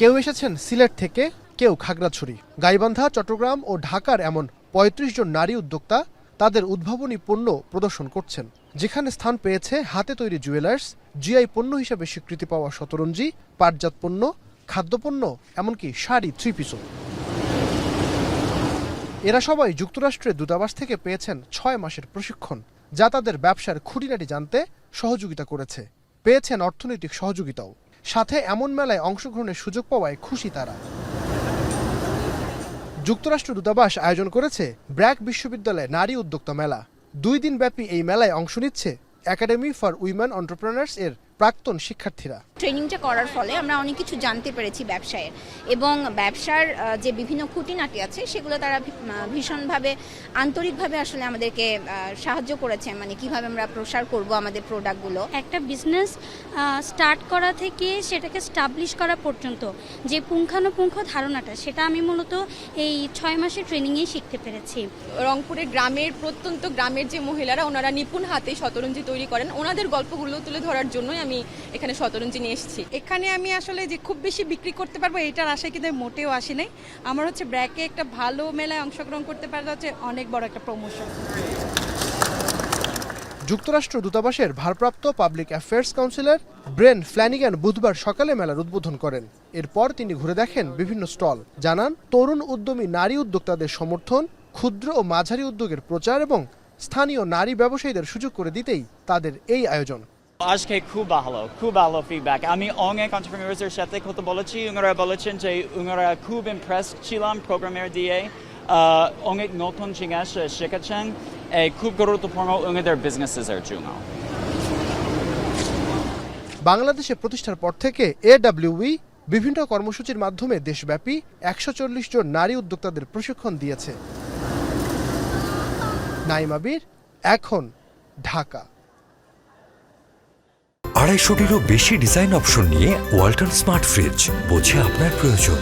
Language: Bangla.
কেউ এসেছেন সিলেট থেকে, কেউ খাগড়াছড়ি, গাইবান্ধা, চট্টগ্রাম ও ঢাকার এমন ৩৫ জন নারী উদ্যোক্তা তাদের উদ্ভাবনী পণ্য প্রদর্শন করছেন। যেখানে স্থান পেয়েছে হাতে তৈরি জুয়েলার্স, জিআই পণ্য হিসেবে স্বীকৃতি পাওয়া শতরঞ্জি, পাটজাত পণ্য, খাদ্যপণ্য, এমনকি শাড়ি, থ্রি-পিসও। এরা সবাই যুক্তরাষ্ট্রের দূতাবাস থেকে পেয়েছেন ৬ মাসের প্রশিক্ষণ, যা তাদের ব্যবসার খুঁটিনাটি জানতে সহযোগিতা করেছে। পেয়েছেন অর্থনৈতিক সহযোগিতাও। সাথে এমন মেলায় অংশগ্রহণের সুযোগ পাওয়ায় খুশি তারা। যুক্তরাষ্ট্র দূতাবাস আয়োজন করেছে ব্র্যাক বিশ্ববিদ্যালয়ে নারী উদ্যোক্তা মেলা। ২ দিন ব্যাপী এই মেলায় অংশ নিচ্ছে একাডেমি ফর উইমেন এন্টারপ্রেনার্স এর প্রাক্তন শিক্ষার্থীরা। ট্রেনিংটা করার ফলে আমরা অনেক কিছু জানতে পেরেছি ব্যবসায়ের, এবং ব্যবসার যে বিভিন্ন খুঁটিনাটি আছে সেগুলো তারা ভীষণভাবে আন্তরিকভাবে আসলে আমাদেরকে সাহায্য করেছে, মানে কিভাবে আমরা প্রসার করব আমাদের প্রোডাক্টগুলো। একটা বিজনেস স্টার্ট করা থেকে সেটাকে স্টাবলিশ করা পর্যন্ত যে পুঙ্খানুপুঙ্খ ধারণাটা, সেটা আমি মূলত এই ৬ মাসের ট্রেনিংয়ে শিখতে পেরেছি। রংপুরের গ্রামের প্রত্যন্ত গ্রামের যে মহিলারা, ওনারা নিপুণ হাতে শতরঞ্জি তৈরি করেন, ওনাদের গল্পগুলো তুলে ধরার জন্যই আমি এখানে শতরঞ্জি নিয়ে এসেছি। এখানে আমি আসলে যে খুব বেশি বিক্রি করতে পারবো এটার আশায় কিন্তু মোটেও আসি নাই। আমার হচ্ছে ব্র্যাকে একটা ভালো মেলায় অংশগ্রহণ করতে পারলে হচ্ছে অনেক বড় একটা প্রমোশন। যুক্তরাষ্ট্র দূতাবাসের ভারপ্রাপ্ত পাবলিক অ্যাফেয়ার্স কাউন্সিলর ব্রেন ফ্ল্যানিগান বুধবার সকালে মেলার উদ্বোধন করেন। এরপর তিনি ঘুরে দেখেন বিভিন্ন স্টল, জানান তরুণ উদ্যমী নারী উদ্যোক্তাদের সমর্থন, ক্ষুদ্র ও মাঝারি উদ্যোগের প্রচার এবং স্থানীয় নারী ব্যবসায়ীদের সুযোগ করে দিতেই তাদের এই আয়োজন। আজকে খুব ভালো ফিডব্যাক। আমি অনেক এন্টারপ্রেনার্সের সাথে কথা বলেছি, ওনারা বলেছেন যে ওনারা খুব ইমপ্রেসড ছিলাম প্রোগ্রামের দিয়ে, অনেক নতুন জিনিস শিখেছেন, খুব গুরুত্বপূর্ণ ওনাদের বিজনেসের জন্য। বাংলাদেশে প্রতিষ্ঠার পর থেকে এডব্লিউই বিভিন্ন কর্মসূচির মাধ্যমে দেশব্যাপী ১৪০ জন নারী উদ্যোক্তাদের প্রশিক্ষণ দিয়েছে। নাইম আবির, এখন, ঢাকা। ২৫০টিরও বেশি ডিজাইন অপশন নিয়ে ওয়ালটন স্মার্ট ফ্রিজ, বোঝে আপনার প্রয়োজন।